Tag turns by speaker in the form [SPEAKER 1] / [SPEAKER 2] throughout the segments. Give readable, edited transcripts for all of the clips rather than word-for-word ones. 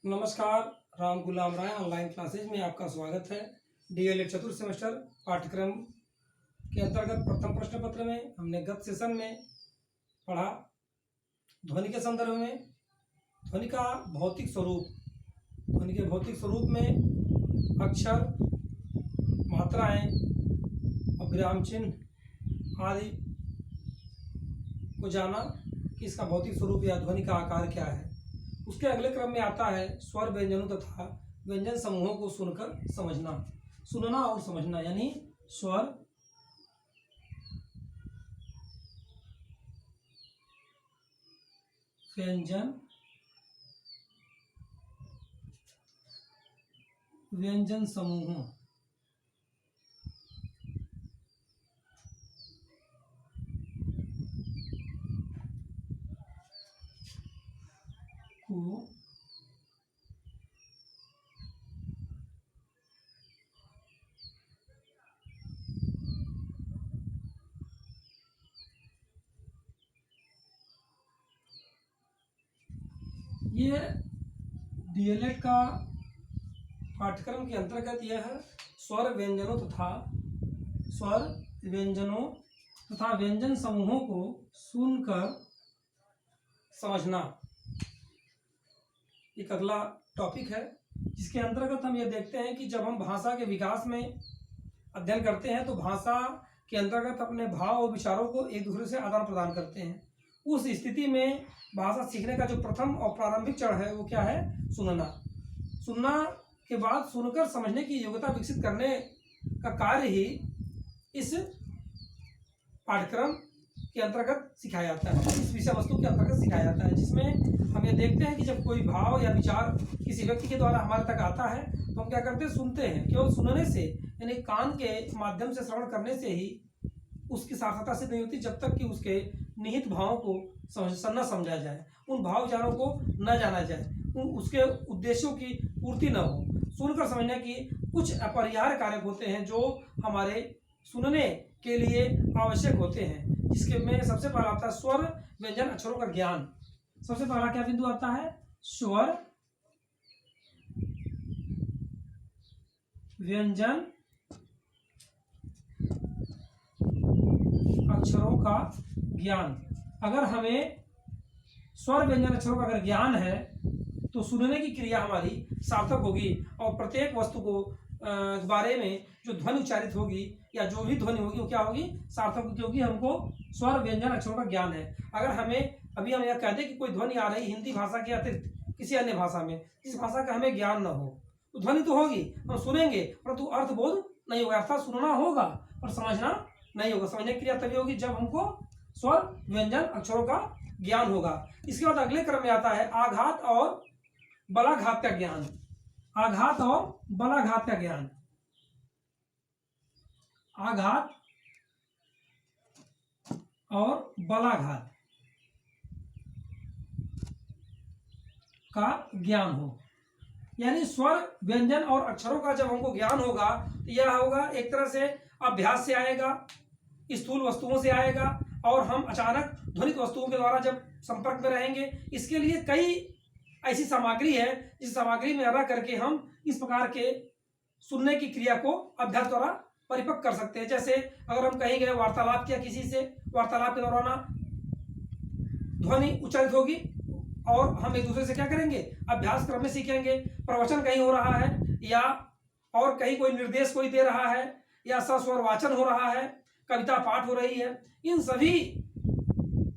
[SPEAKER 1] नमस्कार। राम गुलाम राय online classes में आपका स्वागत है। डीएलएड चतुर्थ सेमेस्टर पाठ्यक्रम के अंतर्गत प्रथम प्रश्न पत्र में हमने गत सेशन में पढ़ा ध्वनि के संदर्भ में ध्वनि का भौतिक स्वरूप। ध्वनि के भौतिक स्वरूप में अक्षर, मात्राएं और विराम चिन्ह आदि को जाना कि इसका भौतिक स्वरूप या ध्वनि का आकार क्या है। उसके अगले क्रम में आता है स्वर व्यंजनों तथा व्यंजन समूहों को सुनकर समझना। सुनना और समझना यानी स्वर, व्यंजन, व्यंजन समूहों को ये डीएलएड का पाठ्यक्रम के अंतर्गत यह है स्वर व्यंजनों तथा व्यंजन समूहों को सुनकर समझना एक अगला टॉपिक है, जिसके अंतर्गत हम ये देखते हैं कि जब हम भाषा के विकास में अध्ययन करते हैं तो भाषा के अंतर्गत अपने भाव और विचारों को एक दूसरे से आदान प्रदान करते हैं। उस स्थिति में भाषा सीखने का जो प्रथम और प्रारंभिक चरण है वो क्या है? सुनना। सुनना के बाद सुनकर समझने की योग्यता विकसित करने का कार्य ही इस पाठ्यक्रम के अंतर्गत सिखाया जाता है, इस विषय वस्तु के अंतर्गत सिखाया जाता है, जिसमें हम ये देखते हैं कि जब कोई भाव या विचार किसी व्यक्ति के द्वारा हमारे तक आता है तो हम क्या करते हैं? सुनते हैं। केवल सुनने से यानी कान के माध्यम से श्रवण करने से ही उसकी सार्थकता सिद्ध नहीं होती जब तक कि उसके निहित भावों को न समझा जाए, उन भाव विचारों को न जाना जाए, उसके उद्देश्यों की पूर्ति न हो। सुनकर समझने की कुछ अपरिहार्य कारक होते हैं जो हमारे सुनने के लिए आवश्यक होते हैं, जिसके में सबसे पहला आता है स्वर व्यंजन अक्षरों का ज्ञान। सबसे पहला क्या बिंदु आता है? स्वर व्यंजन अक्षरों का ज्ञान। अगर हमें स्वर व्यंजन अक्षरों का अगर ज्ञान है तो सुनने की क्रिया हमारी सार्थक होगी और प्रत्येक वस्तु को बारे में जो ध्वनि उच्चारित होगी या जो भी ध्वनि होगी वो क्या होगी? सार्थक होगी, क्योंकि हमको स्वर व्यंजन अक्षरों का ज्ञान है। अगर हमें अभी हम यह कहते हैं कि कोई ध्वनि आ रही हिंदी भाषा के अतिरिक्त किसी अन्य भाषा में, जिस भाषा का हमें ज्ञान न हो, तो ध्वनि तो होगी, हम सुनेंगे परंतु अर्थबोध नहीं होगा, अर्थात सुनना होगा पर समझना नहीं होगा। समझने की क्रिया तभी होगी जब हमको स्वर व्यंजन अक्षरों का ज्ञान होगा। इसके बाद अगले क्रम में आता है आघात और बलाघात का ज्ञान। आघात और बलाघात का ज्ञान। आघात और बलाघात का ज्ञान हो, यानी स्वर व्यंजन और अक्षरों का जब हमको ज्ञान होगा तो यह होगा एक तरह से अभ्यास से आएगा, स्थूल वस्तुओं से आएगा, और हम अचानक ध्वनित वस्तुओं के द्वारा जब संपर्क में रहेंगे, इसके लिए कई ऐसी सामग्री है जिस सामग्री में रह करके हम इस प्रकार के सुनने की क्रिया को अभ्यास द्वारा परिपक्व कर सकते हैं। जैसे अगर हम कहीं गए, वार्तालाप किया किसी से, वार्तालाप के दौरान ध्वनि उच्चारित होगी और हम एक दूसरे से क्या करेंगे? अभ्यास क्रम में सीखेंगे। प्रवचन कहीं हो रहा है या और कहीं कोई निर्देश कोई दे रहा है या सस्वर वाचन हो रहा है, कविता पाठ हो रही है, इन सभी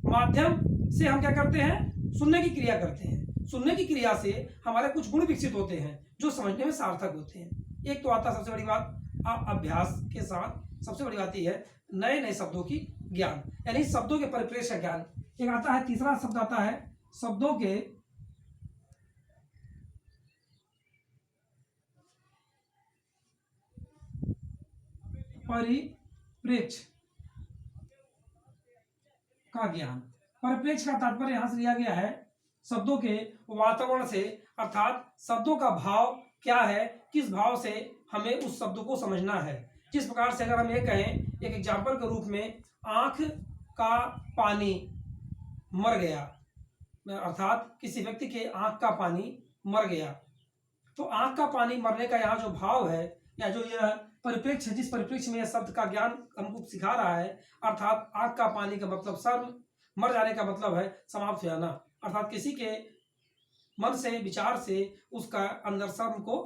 [SPEAKER 1] माध्यम से हम क्या करते हैं? सुनने की क्रिया करते हैं। सुनने की क्रिया से हमारे कुछ गुण विकसित होते हैं जो समझने में सार्थक होते हैं। एक तो आता सबसे बड़ी बात अभ्यास के साथ सबसे बड़ी बात यह है नए नए शब्दों की ज्ञान, यानी शब्दों के परिप्रेक्ष्य का ज्ञान। एक आता है, तीसरा शब्द आता है शब्दों के परिप्रेक्ष्य का ज्ञान। परिप्रेक्ष्य का तात्पर्य यहां से लिया गया है शब्दों के वातावरण से, अर्थात शब्दों का भाव क्या है, किस भाव से हमें उस शब्द को समझना है। जिस प्रकार से अगर हम ये कहें एक एग्जाम्पल के रूप में, आंख का पानी मर गया, अर्थात किसी व्यक्ति के आंख का पानी मर गया। तो आंख का पानी मरने का यहाँ जो भाव है या जो यह परिप्रेक्ष्य है, जिस परिप्रेक्ष्य में यह शब्द का ज्ञान हमको सिखा रहा है, अर्थात आंख का पानी का मतलब सर मर जाने का मतलब है समाप्त हो जाना, अर्थात किसी के मन से विचार से उसका अंदर शर्म को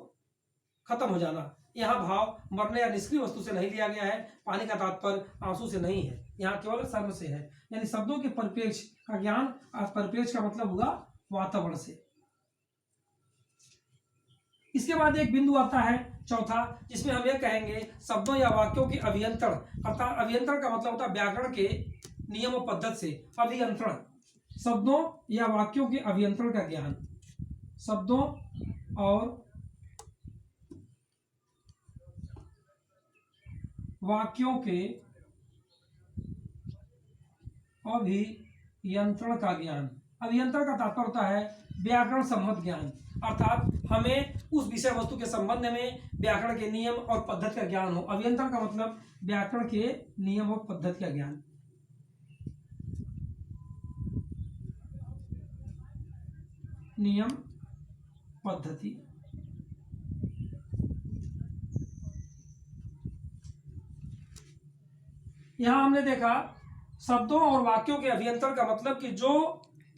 [SPEAKER 1] खत्म हो जाना। यहाँ भाव मरने या निष्क्रिय वस्तु से नहीं लिया गया है, पानी का तात्पर्य आंसू से नहीं है, यहाँ केवल शर्म से है। यानी शब्दों के परिप्रेक्ष्य का ज्ञान, परिप्रेक्ष्य का मतलब हुआ वातावरण से। इसके बाद एक बिंदु आता है चौथा, जिसमें हम यह कहेंगे शब्दों या वाक्यों के अभियंत्रण, अर्थात अभियंत्रण का मतलब होता है व्याकरण के नियम और पद्धति से। अभियंत्रण शब्दों या वाक्यों के अभियंत्रण का ज्ञान, शब्दों और वाक्यों के अभियंत्रण का ज्ञान। अभियंत्रण का तात्पर्य होता है व्याकरण सम्मत ज्ञान, अर्थात हमें उस विषय वस्तु के संबंध में व्याकरण के नियम और पद्धति का ज्ञान हो। अभियंत्रण का मतलब व्याकरण के नियम और पद्धति का ज्ञान। नियम पद्धति, यहां हमने देखा शब्दों और वाक्यों के अभियंत्रण का मतलब कि जो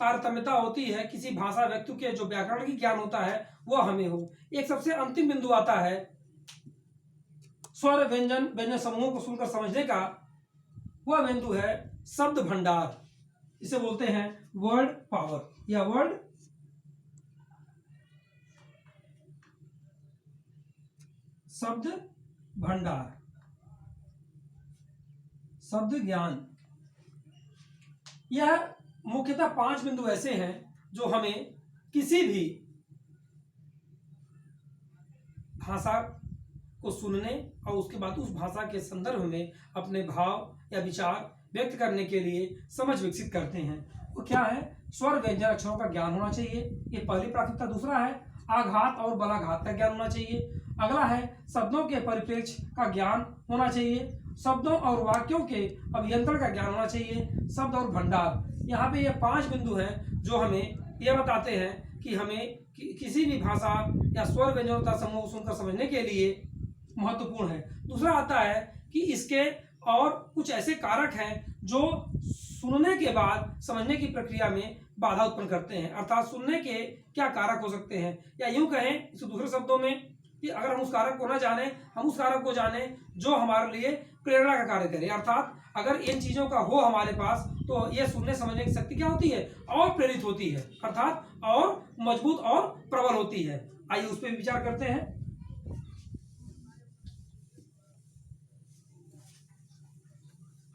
[SPEAKER 1] तारतम्यता होती है किसी भाषा व्यक्ति के, जो व्याकरण की ज्ञान होता है वह हमें हो। एक सबसे अंतिम बिंदु आता है स्वर व्यंजन व्यंजन समूहों को सुनकर समझने का, वह बिंदु है शब्द भंडार, इसे बोलते हैं वर्ड पावर या वर्ड शब्द भंडार, शब्द ज्ञान। यह मुख्यतः 5 बिंदु ऐसे हैं जो हमें किसी भी भाषा को सुनने और उसके बाद उस भाषा के संदर्भ में अपने भाव या विचार व्यक्त करने के लिए समझ विकसित करते हैं। वो क्या है? स्वर व्यंजन अक्षरों का ज्ञान होना चाहिए, ये पहली प्राथमिकता। दूसरा है आघात और बलाघात का ज्ञान होना चाहिए। अगला है शब्दों के परिप्रेक्ष्य का ज्ञान होना चाहिए। शब्दों और वाक्यों के अभियंत्रण का ज्ञान होना चाहिए। शब्द और भंडार, यहाँ पे ये 5 बिंदु हैं जो हमें ये बताते हैं कि हमें किसी भी भाषा या स्वर व्यंजनता समूह सुनकर समझने के लिए महत्वपूर्ण है। दूसरा आता है कि इसके और कुछ ऐसे कारक हैं जो सुनने के बाद समझने की प्रक्रिया में बाधा उत्पन्न करते हैं, अर्थात सुनने के क्या कारक हो सकते हैं, या यूं कहें इसे दूसरे शब्दों में कि अगर हम उस कारक को ना जाने, हम उस कारक को जाने जो हमारे लिए प्रेरणा का कार्य करे। अर्थात अगर इन चीजों का हो हमारे पास तो ये सुनने समझने की शक्ति क्या होती है? और प्रेरित होती है, अर्थात और मजबूत और प्रबल होती है। आइए उस पर विचार करते हैं।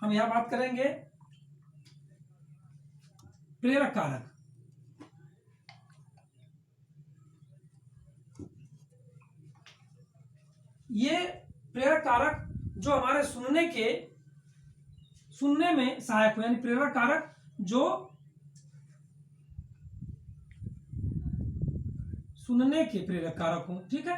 [SPEAKER 1] हम यहां बात करेंगे प्रेरक कारक। ये प्रेरक कारक जो हमारे सुनने में सहायक हो, यानी प्रेरक कारक जो सुनने के प्रेरक कारक हो। ठीक है,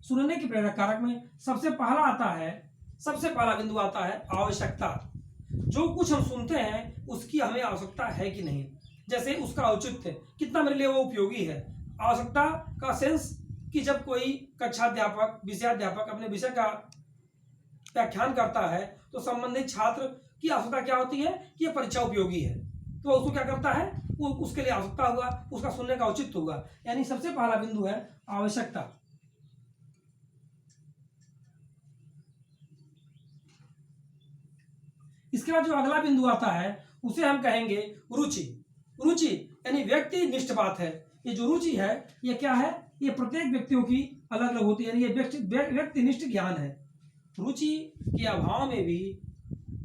[SPEAKER 1] सुनने के प्रेरक कारक में सबसे पहला बिंदु आता है आवश्यकता। जो कुछ हम सुनते हैं उसकी हमें आवश्यकता है कि नहीं, जैसे उसका औचित्य कितना मेरे लिए वो उपयोगी है। आवश्यकता का सेंस कि जब कोई कक्षाध्यापक विषयाध्यापक अपने विषय का व्याख्यान करता है तो संबंधित छात्र की आवश्यकता क्या होती है कि यह परीक्षा उपयोगी है, तो उसको क्या करता है, वो उसके लिए आवश्यकता होगा, उसका सुनने का औचित्य होगा। यानी सबसे पहला बिंदु है आवश्यकता। इसके बाद जो अगला बिंदु आता है उसे हम कहेंगे रुचि। रुचि यानी व्यक्ति निष्ठ बात है। ये जो रुचि है ये क्या है? ये प्रत्येक व्यक्तियों की अलग अलग होती है, यानी ये व्यक्तिनिष्ठ ज्ञान है। रुचि के अभाव में भी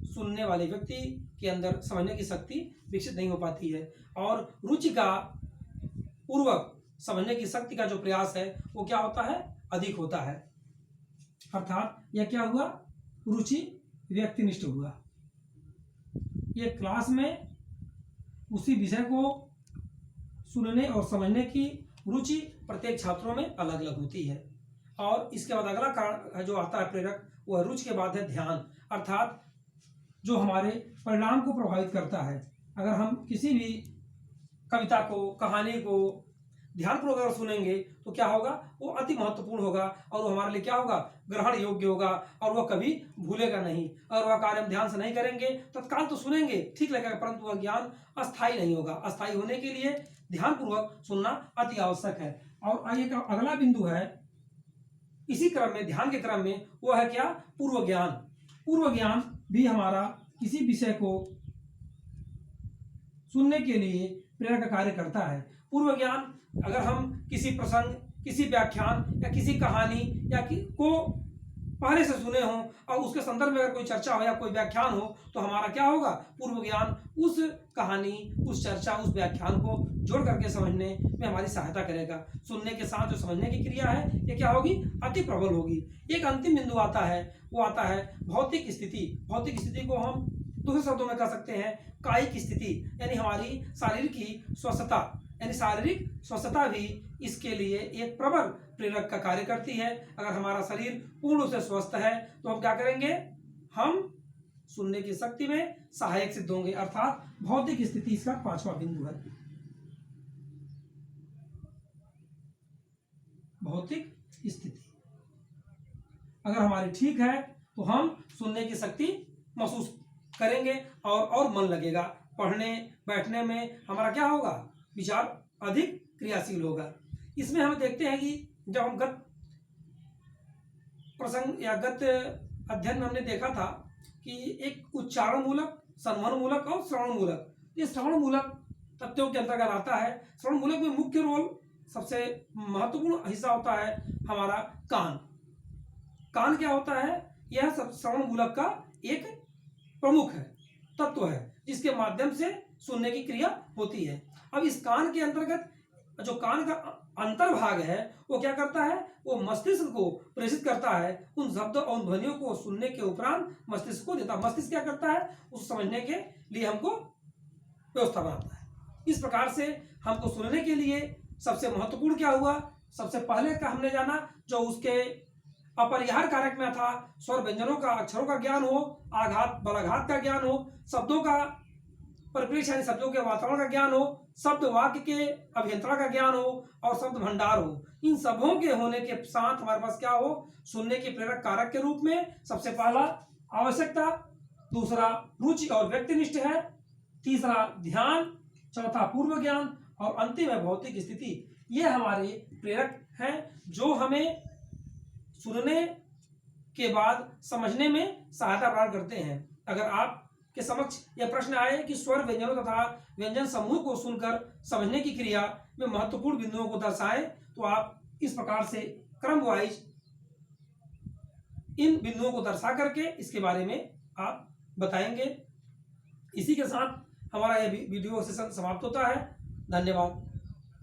[SPEAKER 1] सुनने वाले व्यक्ति के अंदर समझने की शक्ति विकसित नहीं हो पाती है, और रुचि का पूर्वक समझने की शक्ति का जो प्रयास है वो क्या होता है? अधिक होता है। अर्थात यह क्या हुआ? रुचि व्यक्तिनिष्ठ हुआ। ये क्लास में उसी विषय को सुनने और समझने की रुचि प्रत्येक छात्रों में अलग अलग होती है। और इसके बाद अगला कारण जो आता है प्रेरक, वह रुचि के बाद है ध्यान, अर्थात जो हमारे परिणाम को प्रभावित करता है। अगर हम किसी भी कविता को, कहानी को ध्यानपूर्वक अगर सुनेंगे तो क्या होगा, वो अति महत्वपूर्ण होगा और वो हमारे लिए क्या होगा, ग्रहण योग्य होगा और वह कभी भूलेगा नहीं। अगर वह कार्य हम ध्यान से नहीं करेंगे, तत्काल तो सुनेंगे, ठीक लगेगा, परंतु वह ज्ञान अस्थायी नहीं होगा। अस्थायी होने के लिए ध्यानपूर्वक सुनना अति आवश्यक है। और आइए का अगला बिंदु है इसी क्रम में, ध्यान के क्रम में, वो है क्या, पूर्व ज्ञान। पूर्व ज्ञान भी हमारा किसी विषय को सुनने के लिए प्रेरक कार्य करता है। पूर्व ज्ञान, अगर हम किसी प्रसंग, किसी व्याख्यान या किसी कहानी या को पहले से सुने हों और उसके संदर्भ में अगर कोई चर्चा हो या कोई व्याख्यान हो, तो हमारा क्या होगा, पूर्व ज्ञान उस कहानी, उस चर्चा, उस व्याख्यान को जोड़ करके समझने में हमारी सहायता करेगा। सुनने के साथ जो समझने की क्रिया है, ये क्या होगी, अति प्रबल होगी। एक अंतिम बिंदु आता है, वो आता है भौतिक स्थिति। भौतिक स्थिति को हम दूसरे शब्दों में कह सकते हैं कायिक स्थिति, यानी हमारी शारीरिक की स्वस्थता, यानी शारीरिक स्वस्थता भी इसके लिए एक प्रबल प्रेरक का कार्य करती है। अगर हमारा शरीर पूर्ण रूप से स्वस्थ है तो हम क्या करेंगे, हम सुनने की शक्ति में सहायक सिद्ध होंगे, अर्थात भौतिक स्थिति इसका 5वां बिंदु है। भौतिक स्थिति अगर हमारी ठीक है तो हम सुनने की शक्ति महसूस करेंगे और मन लगेगा, पढ़ने बैठने में हमारा क्या होगा, विचार अधिक क्रियाशील होगा। इसमें हम देखते हैं कि जब हम गत प्रसंग या गत अध्ययन में हमने देखा था कि एक उच्चारण मूलक, संवहन मूलक और श्रवण मूलक, ये श्रवण मूलक तथ्यों के अंतर्गत आता है। श्रवण मूलक में मुख्य रोल, सबसे महत्वपूर्ण हिस्सा होता है हमारा कान। कान क्या होता है, यह श्रवण मूलक का एक प्रमुख है, तत्व है, जिसके माध्यम से सुनने की क्रिया होती है। अब इस कान के अंतर्गत जो कान का अंतर्भाग है, वो क्या करता है, वो मस्तिष्क को प्रेषित करता है, उन शब्द और ध्वनियों को सुनने के उपरांत मस्तिष्क को देता है। मस्तिष्क क्या करता है, उस समझने के लिए हमको व्यवस्था बनाता है। इस प्रकार से हमको सुनने के लिए सबसे महत्वपूर्ण क्या हुआ, सबसे पहले का हमने जाना जो उसके अपरिहार कारक में था, स्वर व्यंजनों का, अक्षरों का ज्ञान हो, आघात बलाघात का ज्ञान हो, शब्दों का परिप्रेक्ष्य यानी शब्दों के वातावरण का ज्ञान हो, शब्द वाक्य के अभियंत्रण का ज्ञान हो और शब्द भंडार हो। इन सबों के होने के साथ हमारे पास क्या हो, सुनने के प्रेरक कारक के रूप में सबसे पहला आवश्यकता, दूसरा रुचि और व्यक्तिनिष्ठ है, तीसरा ध्यान, चौथा पूर्व ज्ञान और अंतिम है भौतिक स्थिति। ये हमारे प्रेरक हैं जो हमें सुनने के बाद समझने में सहायता प्रदान करते हैं। अगर आप के समक्ष यह प्रश्न आए कि स्वर व्यंजनों तथा व्यंजन समूह को सुनकर समझने की क्रिया में महत्वपूर्ण बिंदुओं को दर्शाएं, तो आप इस प्रकार से क्रम वाइज इन बिंदुओं को दर्शा करके इसके बारे में आप बताएंगे। इसी के साथ हमारा यह वीडियो सेशन समाप्त होता है। धन्यवाद।